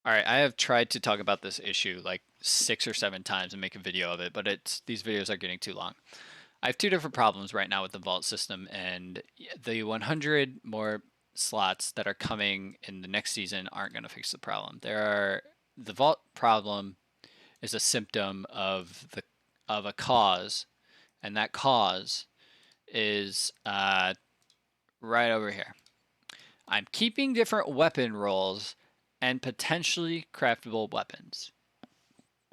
All right, I have tried to talk about this issue like 6 or 7 times and make a video of it, but these videos are getting too long. I have two different problems right now with the vault system, and the 100 more slots that are coming in the next season aren't going to fix the problem. The vault problem is a symptom of a cause, and that cause is right over here. I'm keeping different weapon rolls and potentially craftable weapons.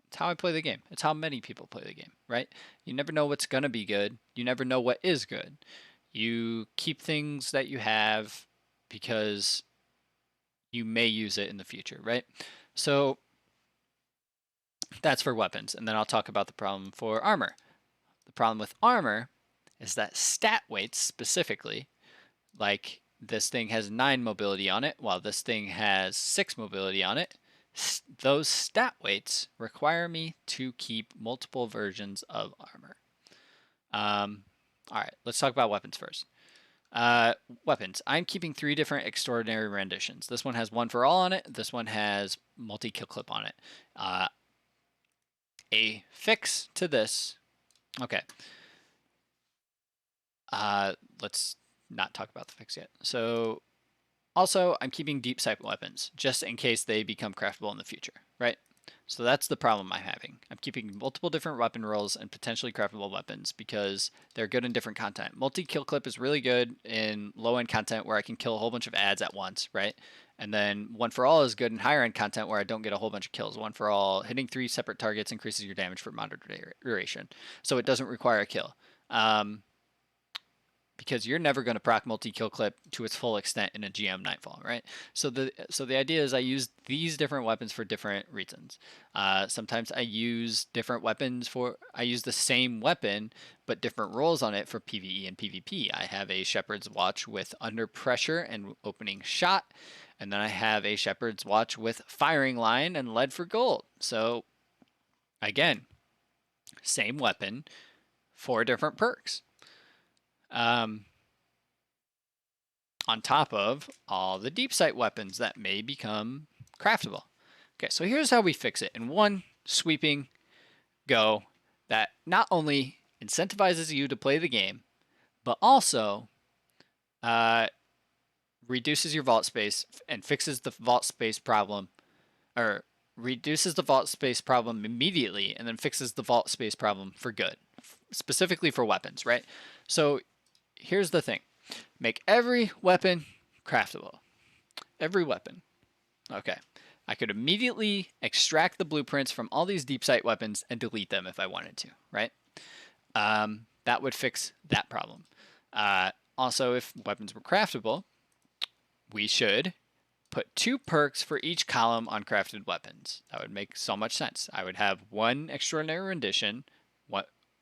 It's how I play the game. It's how many people play the game, right? You never know what's going to be good. You never know what is good. You keep things that you have because you may use it in the future, right? So that's for weapons. And then I'll talk about the problem for armor. The problem with armor is that stat weights specifically, like this thing has 9 mobility on it, while this thing has 6 mobility on it. Those stat weights require me to keep multiple versions of armor. Um, all right, let's talk about weapons first. Uh, Weapons. I'm keeping 3 different extraordinary renditions. This one has one for all on it. This one has multi kill clip on it. Uh, a fix to this. Okay. Let's not talk about the fix yet. So also, I'm keeping deep sight weapons just in case they become craftable in the future, right? So that's the problem I'm having. I'm keeping multiple different weapon rolls and potentially craftable weapons because they're good in different content. Multi-kill clip is really good in low-end content where I can kill a whole bunch of ads at once, right? And then one for all is good in higher end content where I don't get a whole bunch of kills. One for all, hitting 3 separate targets increases your damage for moderate duration, so it doesn't require a kill. Um, because you're never going to proc multi-kill clip to its full extent in a GM Nightfall, right? So the idea is I use these different weapons for different reasons. Sometimes I use different weapons I use the same weapon but different rolls on it for PvE and PvP. I have a Shepherd's Watch with under pressure and opening shot, and then I have a Shepherd's Watch with firing line and lead for gold. So again, same weapon, 4 different perks. Um, on top of all the deep sight weapons that may become craftable. Okay, so here's how we fix it in one sweeping go that not only incentivizes you to play the game, but also uh, reduces your vault space and fixes the vault space problem, or reduces the vault space problem immediately and then fixes the vault space problem for good, specifically for weapons, right? So here's the thing. Make every weapon craftable. Every weapon. Okay. I could immediately extract the blueprints from all these deep sight weapons and delete them if I wanted to, right? That would fix that problem. Also, if weapons were craftable, we should put 2 perks for each column on crafted weapons. That would make so much sense. I would have one extraordinary rendition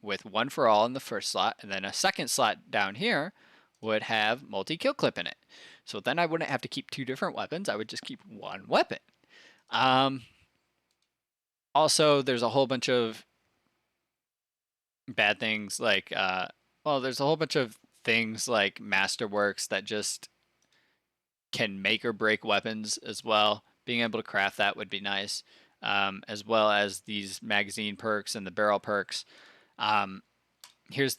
with one for all in the first slot, and then a second slot down here would have multi-kill clip in it. So then I wouldn't have to keep 2 different weapons. I would just keep one weapon. Um, Also, there's a whole bunch of bad things like, there's a whole bunch of things like Masterworks that just can make or break weapons as well. Being able to craft that would be nice, as well as these magazine perks and the barrel perks. Um, here's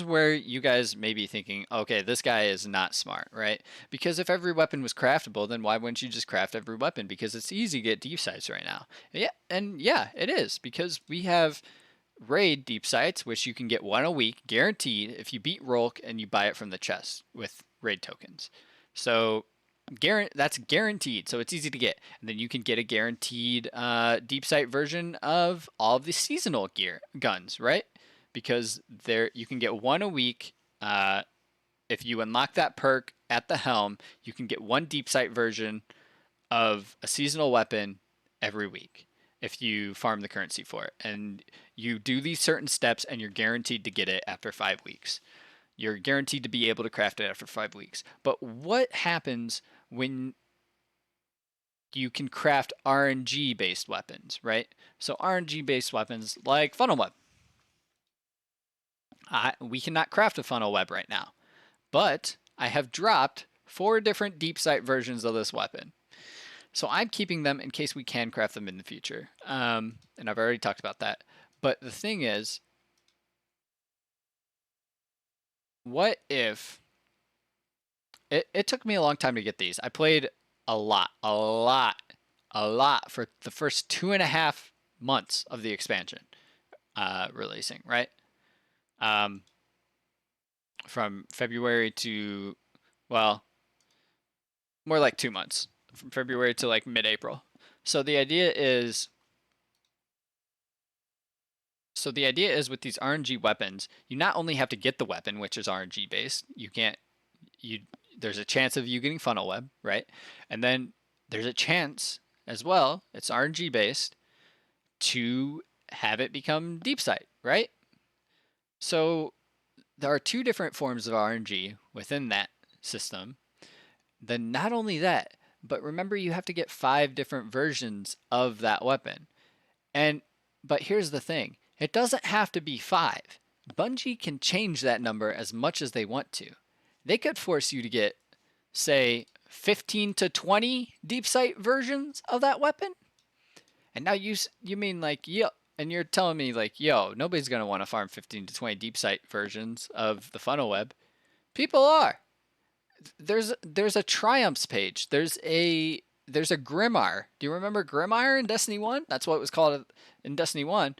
where you guys may be thinking, okay, this guy is not smart, right? Because if every weapon was craftable, then why wouldn't you just craft every weapon? Because it's easy to get deep sights right now. Yeah, it is because we have raid deep sights, which you can get one a week guaranteed if you beat Rolk and you buy it from the chest with raid tokens. So that's guaranteed, so it's easy to get. And then you can get a guaranteed deep sight version of all of the seasonal gear guns, right? Because there you can get one a week. If you unlock that perk at the helm, you can get one deep sight version of a seasonal weapon every week if you farm the currency for it. And you do these certain steps, and you're guaranteed to get it after 5 weeks. You're guaranteed to be able to craft it after 5 weeks. But what happens when you can craft RNG based weapons, right? So RNG based weapons like funnel web. We cannot craft a funnel web right now, but I have dropped 4 different deep sight versions of this weapon. So I'm keeping them in case we can craft them in the future. And I've already talked about that. But the thing is, what if it took me a long time to get these? I played a lot, a lot, a lot for the first 2.5 months of the expansion releasing, right? Um, from February to, well, more like 2 months, from February to like mid-April. So the idea is with these RNG weapons, you not only have to get the weapon, which is RNG based, you there's a chance of you getting funnel web, right? And then there's a chance as well, it's RNG based, to have it become deep sight, right? So there are two different forms of RNG within that system. Then not only that, but remember you have to get 5 different versions of that weapon. And but here's the thing, it doesn't have to be 5. Bungie can change that number as much as they want to. They could force you to get, say, 15 to 20 deep sight versions of that weapon. And now you mean like, yo, and you're telling me like, yo, nobody's going to want to farm 15 to 20 deep sight versions of the funnel web. People are. There's a triumphs page. There's a Grimmar. Do you remember Grimmar in Destiny 1? That's what it was called in Destiny 1.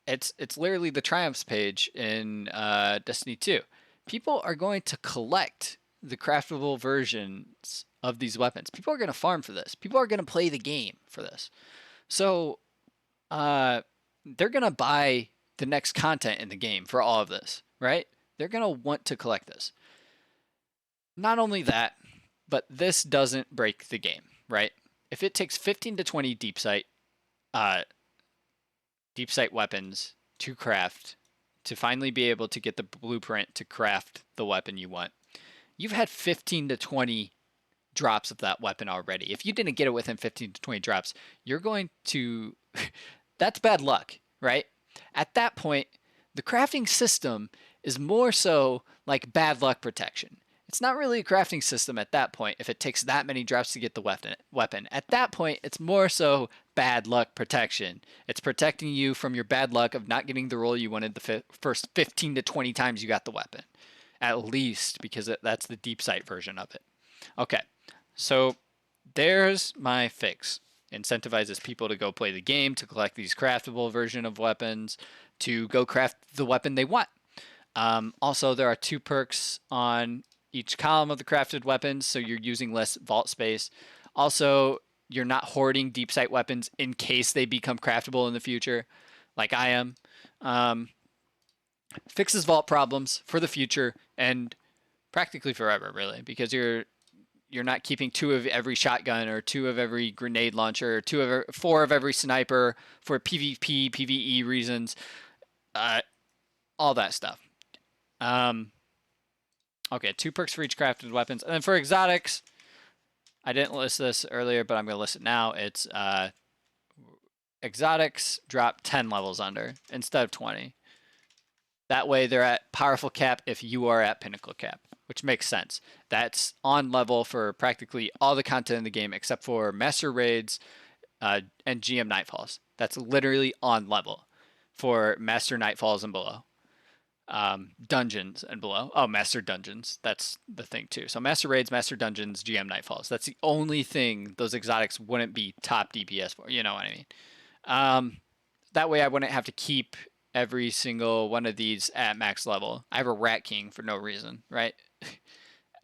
It's literally the triumphs page in Destiny 2. People are going to collect the craftable versions of these weapons. People are going to farm for this. People are going to play the game for this. So they're going to buy the next content in the game for all of this, right? They're going to want to collect this. Not only that, but this doesn't break the game, right? If it takes 15 to 20 deep sight weapons to craft, to finally be able to get the blueprint to craft the weapon you want, you've had 15 to 20 drops of that weapon already. If you didn't get it within 15 to 20 drops, you're going to that's bad luck, right? At that point, the crafting system is more so like bad luck protection. It's not really a crafting system at that point if it takes that many drops to get the weapon. At that point, it's more so bad luck protection. It's protecting you from your bad luck of not getting the roll you wanted the first 15 to 20 times you got the weapon. At least, because that's the deep sight version of it. Okay, so there's my fix. Incentivizes people to go play the game, to collect these craftable version of weapons, to go craft the weapon they want. Also, there are 2 perks on each column of the crafted weapons, so you're using less vault space. Also, you're not hoarding deep sight weapons in case they become craftable in the future, like I am. Fixes vault problems for the future and practically forever, really, because you're not keeping 2 of every shotgun or 2 of every grenade launcher, or 4 of every sniper for PvP, PvE reasons, all that stuff. Okay, 2 perks for each crafted weapons. And then for exotics, I didn't list this earlier, but I'm going to list it now. It's exotics drop 10 levels under instead of 20. That way they're at powerful cap if you are at pinnacle cap, which makes sense. That's on level for practically all the content in the game except for Master Raids and GM Nightfalls. That's literally on level for Master Nightfalls and below. Dungeons and below. Oh, Master Dungeons. That's the thing too. So Master Raids, Master Dungeons, GM Nightfalls. That's the only thing those exotics wouldn't be top DPS for. You know what I mean? That way I wouldn't have to keep every single one of these at max level. I have a Rat King for no reason, right?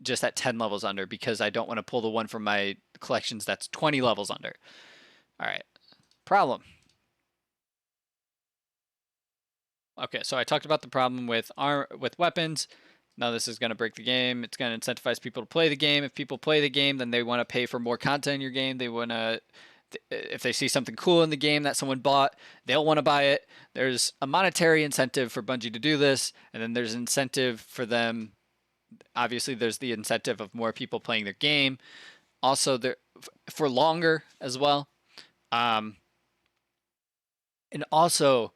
Just at 10 levels under because I don't want to pull the one from my collections that's 20 levels under. All right. Problem. Okay, so I talked about the problem with weapons. Now this is going to break the game. It's going to incentivize people to play the game. If people play the game, then they want to pay for more content in your game. They want to, if they see something cool in the game that someone bought, they'll want to buy it. There's a monetary incentive for Bungie to do this, and then there's incentive for them. Obviously, there's the incentive of more people playing their game. Also, there for longer as well. And also,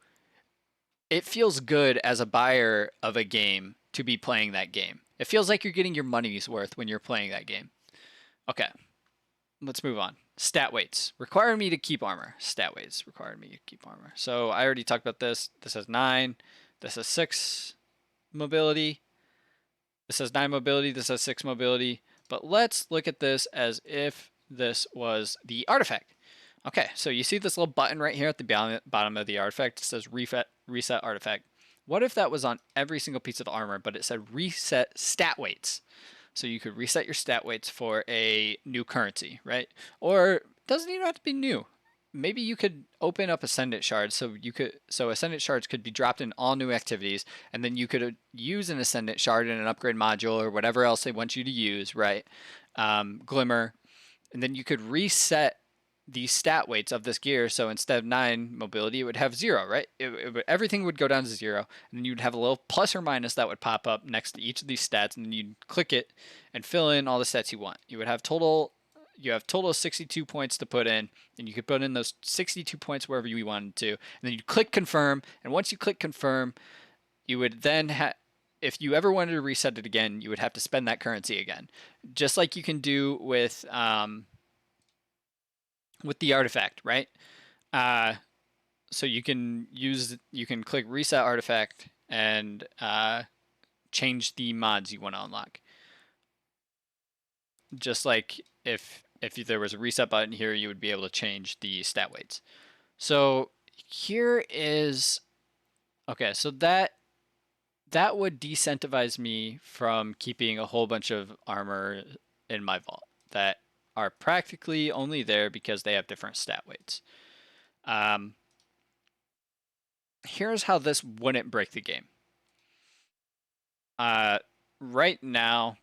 it feels good as a buyer of a game to be playing that game. It feels like you're getting your money's worth when you're playing that game. Okay. let's move on. Stat weights require me to keep armor. Stat weights require me to keep armor. So I already talked about this. This has 9. This has 6 mobility. This has 9 mobility. This has 6 mobility. But let's look at this as if this was the artifact. Okay, so you see this little button right here at the bottom of the artifact. It says reset artifact. What if that was on every single piece of armor, but it said reset stat weights? So you could reset your stat weights for a new currency, right? Or it doesn't even have to be new. Maybe you could open up Ascendant Shards so Ascendant Shards could be dropped in all new activities, and then you could use an Ascendant Shard in an upgrade module or whatever else they want you to use, right? Glimmer, and then you could reset the stat weights of this gear. So instead of 9 mobility, it would have 0, right? Everything would go down to 0, and then you'd have a little plus or minus that would pop up next to each of these stats, and then you'd click it and fill in all the stats you want. You have total 62 points to put in, and you could put in those 62 points wherever you wanted to, and then you click confirm, and once you click confirm, you would then if you ever wanted to reset it again, you would have to spend that currency again, just like you can do with the artifact, right? So you can click reset artifact and change the mods you want to unlock. Just like if there was a reset button here, you would be able to change the stat weights. So here is okay. So that would decentivize me from keeping a whole bunch of armor in my vault that are practically only there because they have different stat weights. Here's how this wouldn't break the game. Right now,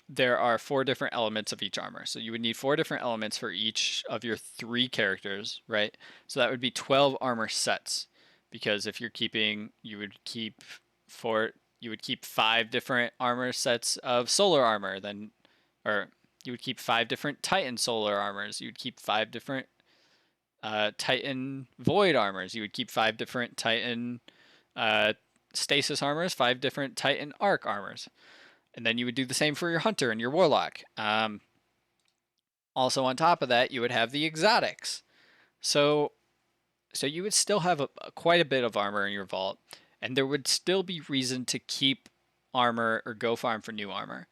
there are 4 different elements of each armor. So you would need 4 different elements for each of your 3 characters, right? So that would be 12 armor sets. Because if you're keeping, you would keep 5 different armor sets of solar armor, or you would keep 5 different Titan solar armors. You would keep 5 different Titan void armors. You would keep 5 different Titan stasis armors, 5 different Titan arc armors. And then you would do the same for your hunter and your warlock. Also on top of that, you would have the exotics. So you would still have quite a bit of armor in your vault, and there would still be reason to keep armor or go farm for new armor.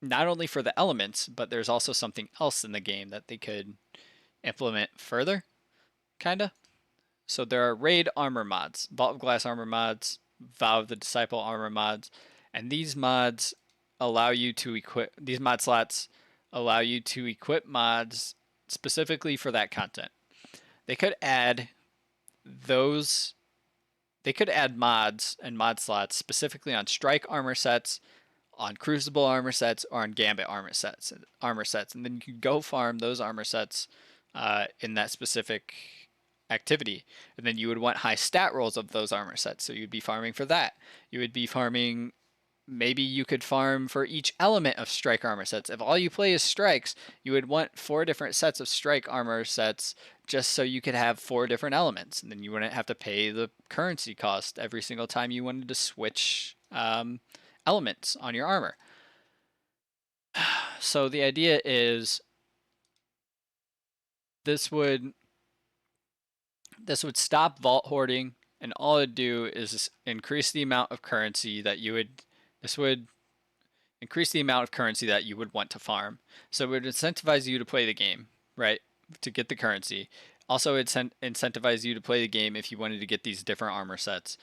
Not only for the elements, but there's also something else in the game that they could implement further, kinda. So there are raid armor mods, Vault of Glass armor mods, Vow of the Disciple armor mods, and these mods allow you to equip, these mod slots allow you to equip mods specifically for that content. They could add mods and mod slots specifically on Strike armor sets, on Crucible armor sets, or on Gambit armor sets, and then you can go farm those armor sets in that specific activity, and then you would want high stat rolls of those armor sets, so you'd be farming for that. You would be farming, maybe you could farm for each element of Strike armor sets. If all you play is strikes, you would want 4 different sets of Strike armor sets just so you could have 4 different elements, and then you wouldn't have to pay the currency cost every single time you wanted to switch elements on your armor. So the idea is this would stop vault hoarding, and all it'd do is increase the amount of currency that you would want to farm. So it would incentivize you to play the game, right? To get the currency. Also, it incentivize you to play the game if you wanted to get these different armor sets.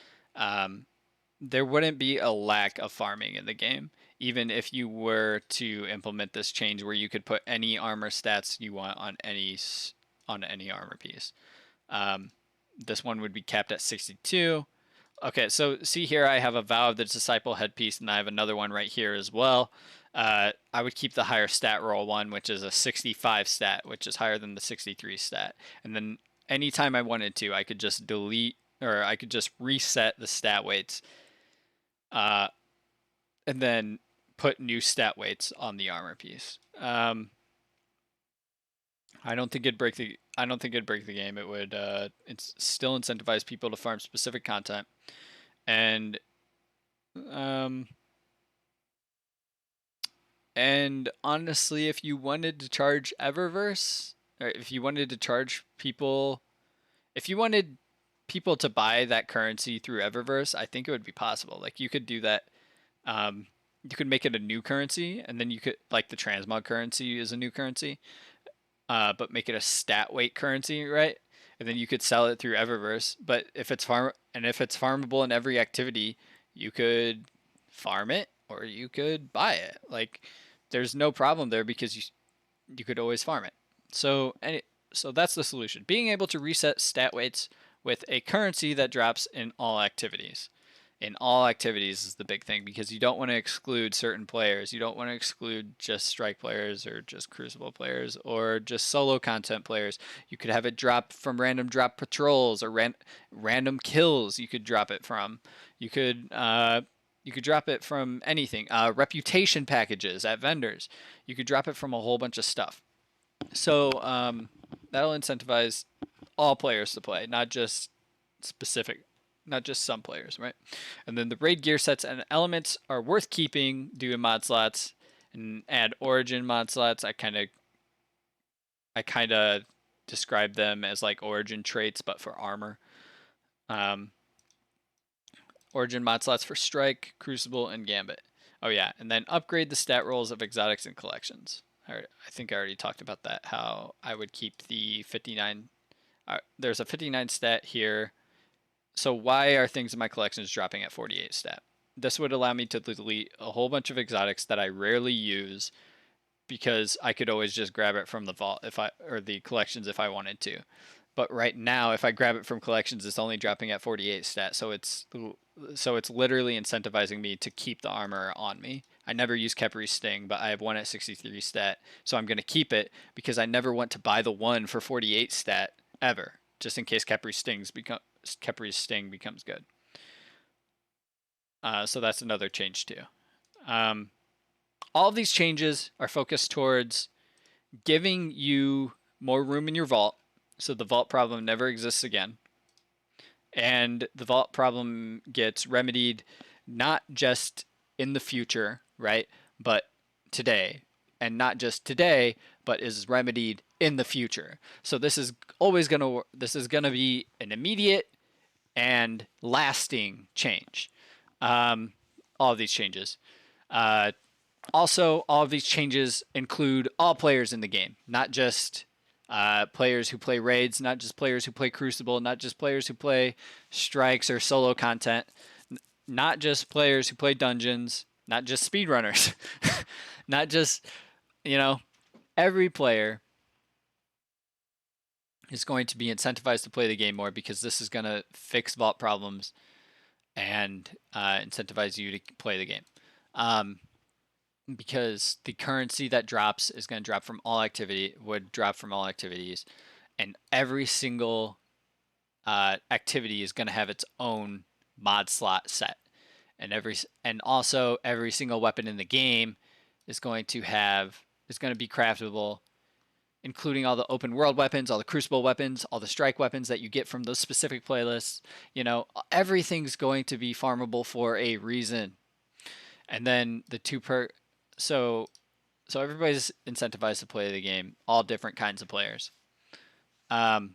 There wouldn't be a lack of farming in the game, even if you were to implement this change where you could put any armor stats you want on any armor piece. This one would be capped at 62. Okay, so see here I have a Vow of the Disciple headpiece, and I have another one right here as well. I would keep the higher stat roll one, which is a 65 stat, which is higher than the 63 stat. And then anytime I wanted to, I could just delete, or I could just reset the stat weights, and then put new stat weights on the armor piece. I don't think it'd break the game. It would it's still incentivize people to farm specific content, and And honestly, if you wanted to charge Eververse, or if you wanted to charge people, if you wanted people to buy that currency through Eververse, I think it would be possible. Like you could do that. You could make it a new currency, and then you could like the transmog currency is a new currency, but make it a stat weight currency, right? And then you could sell it through Eververse. But if it's farmable in every activity, you could farm it or you could buy it. Like there's no problem there because you could always farm it. So that's the solution. Being able to reset stat weights with a currency that drops in all activities. In all activities is the big thing because you don't want to exclude certain players. You don't want to exclude just strike players or just crucible players or just solo content players. You could have it drop from random drop patrols or random kills. You could drop it from. You could drop it from anything. Reputation packages at vendors. You could drop it from a whole bunch of stuff. So that'll incentivize all players to play, not just some players, right? And then the raid gear sets and elements are worth keeping due to mod slots, and add origin mod slots. I kind of describe them as like origin traits, but for armor. Origin mod slots for strike, crucible, and gambit. Oh yeah, and then upgrade the stat rolls of exotics and collections. I think I already talked about that. How I would keep the 59. There's a 59 stat here. So why are things in my collections dropping at 48 stat? This would allow me to delete a whole bunch of exotics that I rarely use because I could always just grab it from the vault or the collections if I wanted to. But right now, if I grab it from collections, it's only dropping at 48 stat. So it's literally incentivizing me to keep the armor on me. I never use Kepri's Sting, but I have one at 63 stat, so I'm going to keep it because I never want to buy the one for 48 stat ever, just in case Kepri's Sting becomes good. So that's another change too. All of these changes are focused towards giving you more room in your vault, so the vault problem never exists again. And the vault problem gets remedied not just in the future, right? But today. And not just today, but is remedied in the future. So this is gonna be an immediate and lasting change. All of these changes. Also, all of these changes include all players in the game, not just players who play raids, not just players who play Crucible, not just players who play strikes or solo content, not just players who play dungeons, not just speedrunners, not just, every player is going to be incentivized to play the game more because this is going to fix vault problems and incentivize you to play the game. Because the currency that drops is going to drop from all activities, and every single activity is going to have its own mod slot set, and also every single weapon in the game is going to be craftable, including all the open world weapons, all the crucible weapons, all the strike weapons that you get from those specific playlists. Everything's going to be farmable for a reason. And then so everybody's incentivized to play the game, all different kinds of players. I'm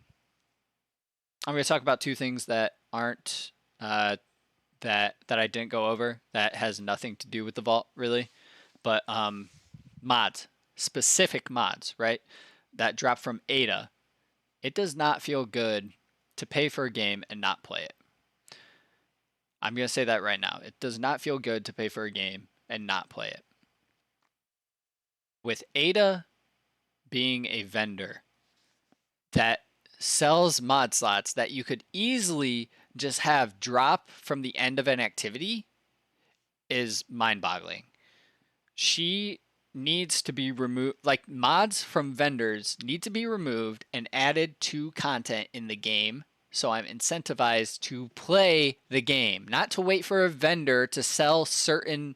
going to talk about two things that aren't that I didn't go over that has nothing to do with the vault really, but mods, specific mods, right? That drop from Ada. It does not feel good to pay for a game and not play it. I'm going to say that right now. It does not feel good to pay for a game and not play it. With Ada being a vendor that sells mod slots that you could easily just have drop from the end of an activity is mind-boggling. She needs to be removed. Like, mods from vendors need to be removed and added to content in the game, so I'm incentivized to play the game, not to wait for a vendor to sell certain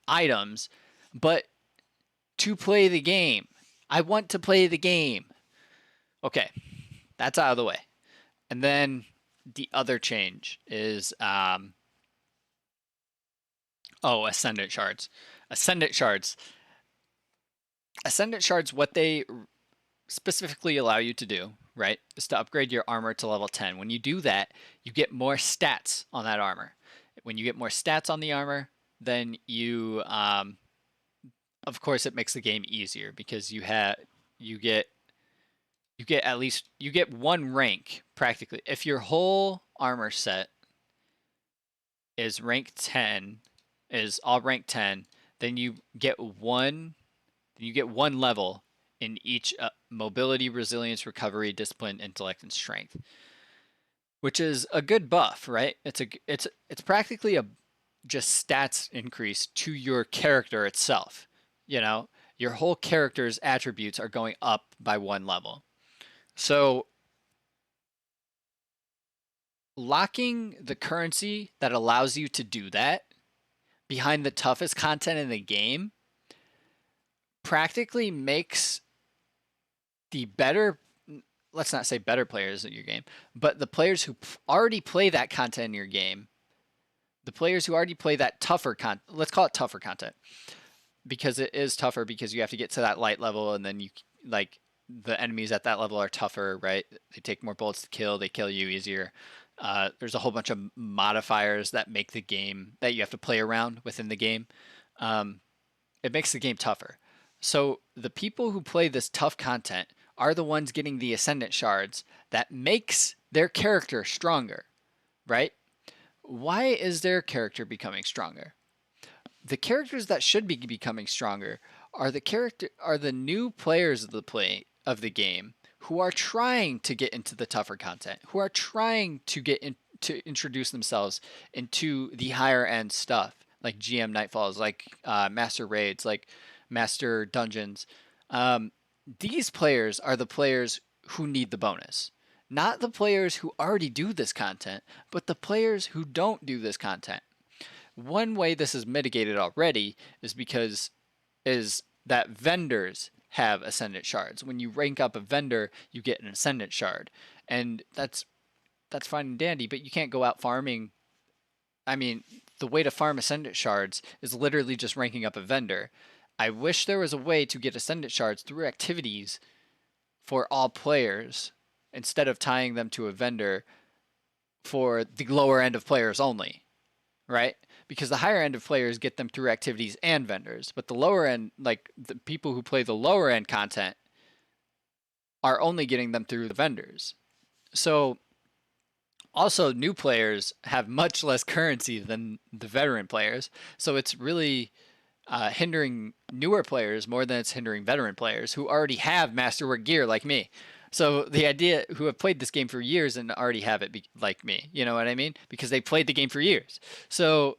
items, but to play the game. I want to play the game. Okay, that's out of the way. And then the other change is Ascendant Shards. Ascendant Shards. Ascendant shards, what they specifically allow you to do, right, is to upgrade your armor to level 10. When you do that, you get more stats on that armor. When you get more stats on the armor, then of course, it makes the game easier because you get you get one rank practically. If your whole armor set is rank 10, is all rank 10, then you get one level in each mobility, resilience, recovery, discipline, intellect, and strength, which is a good buff, right? It's practically a just stats increase to your character itself. You know, your whole character's attributes are going up by one level. So locking the currency that allows you to do that behind the toughest content in the game practically makes the better, let's not say better players in your game, but the players who already play that content in your game, the players who already play that tougher content, let's call it tougher content, because it is tougher because you have to get to that light level, and then you like the enemies at that level are tougher, right? They take more bullets to kill, they kill you easier. There's a whole bunch of modifiers that make the game that you have to play around within the game. It makes the game tougher. So the people who play this tough content are the ones getting the ascendant shards that makes their character stronger, right? Why is their character becoming stronger? The characters that should be becoming stronger are the new players of the game who are trying to get into the tougher content, who are trying to to introduce themselves into the higher end stuff like GM Nightfalls, like Master Raids, like Master Dungeons. These players are the players who need the bonus, not the players who already do this content, but the players who don't do this content. One way this is mitigated already is that vendors have ascendant shards. When you rank up a vendor, you get an ascendant shard, and that's fine and dandy. But you can't go out farming. I mean, the way to farm ascendant shards is literally just ranking up a vendor. I wish there was a way to get ascendant shards through activities for all players instead of tying them to a vendor for the lower end of players only, right? Because the higher end of players get them through activities and vendors, but the lower end, like the people who play the lower end content, are only getting them through the vendors. So also new players have much less currency than the veteran players, so it's really hindering newer players more than it's hindering veteran players who already have masterwork gear like me. So the idea who have played this game for years and already have it like me, you know what I mean? Because they played the game for years. So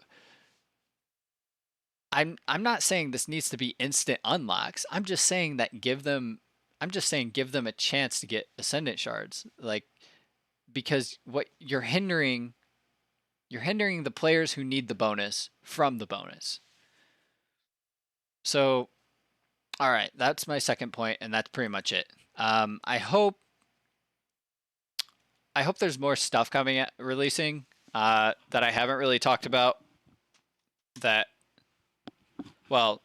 I'm not saying this needs to be instant unlocks. I'm just saying give them a chance to get ascendant shards. Like because what you're hindering the players who need the bonus from the bonus. So all right, that's my second point, and that's pretty much it. I hope there's more stuff releasing that I haven't really talked about that well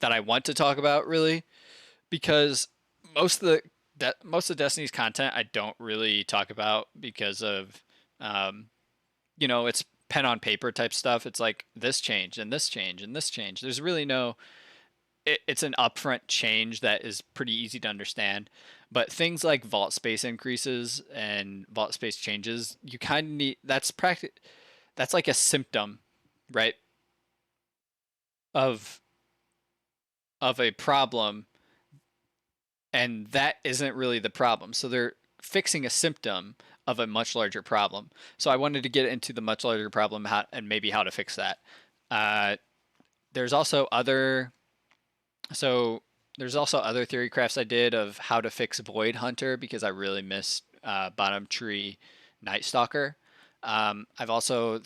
that I want to talk about really, because most of most of Destiny's content I don't really talk about because of it's pen on paper type stuff. It's like this change and this change and this change. There's really no it's an upfront change that is pretty easy to understand. But things like vault space increases and vault space changes, you kind of need that's like a symptom, right? Of a problem, and that isn't really the problem. So they're fixing a symptom of a much larger problem. So I wanted to get into the much larger problem and maybe how to fix that. Uh, there's also other there's also other theory crafts I did of how to fix Void Hunter because I really missed Bottom Tree Night Stalker. I've also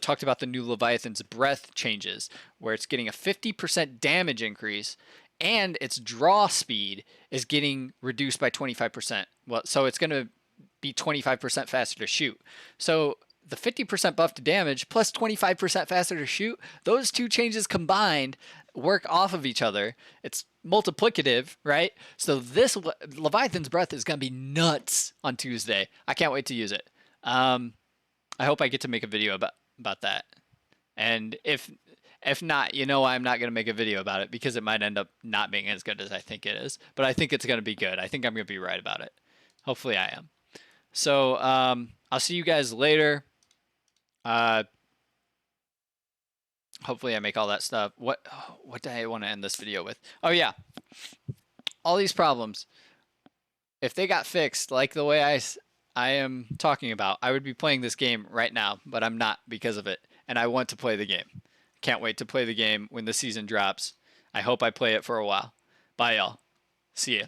talked about the new Leviathan's Breath changes, where it's getting a 50% damage increase, and its draw speed is getting reduced by 25%. Well, so it's going to be 25% faster to shoot. So the 50% buff to damage plus 25% faster to shoot, those two changes combined work off of each other. It's multiplicative, right? So this Leviathan's Breath is going to be nuts on Tuesday. I can't wait to use it. I hope I get to make a video about that. And if not, I'm not going to make a video about it because it might end up not being as good as I think it is. But I think it's going to be good. I think I'm going to be right about it. Hopefully I am. So I'll see you guys later. Hopefully I make all that stuff. What do I want to end this video with? Oh yeah, all these problems. If they got fixed like the way I am talking about, I would be playing this game right now, but I'm not because of it. And I want to play the game. Can't wait to play the game when the season drops. I hope I play it for a while. Bye y'all. See ya.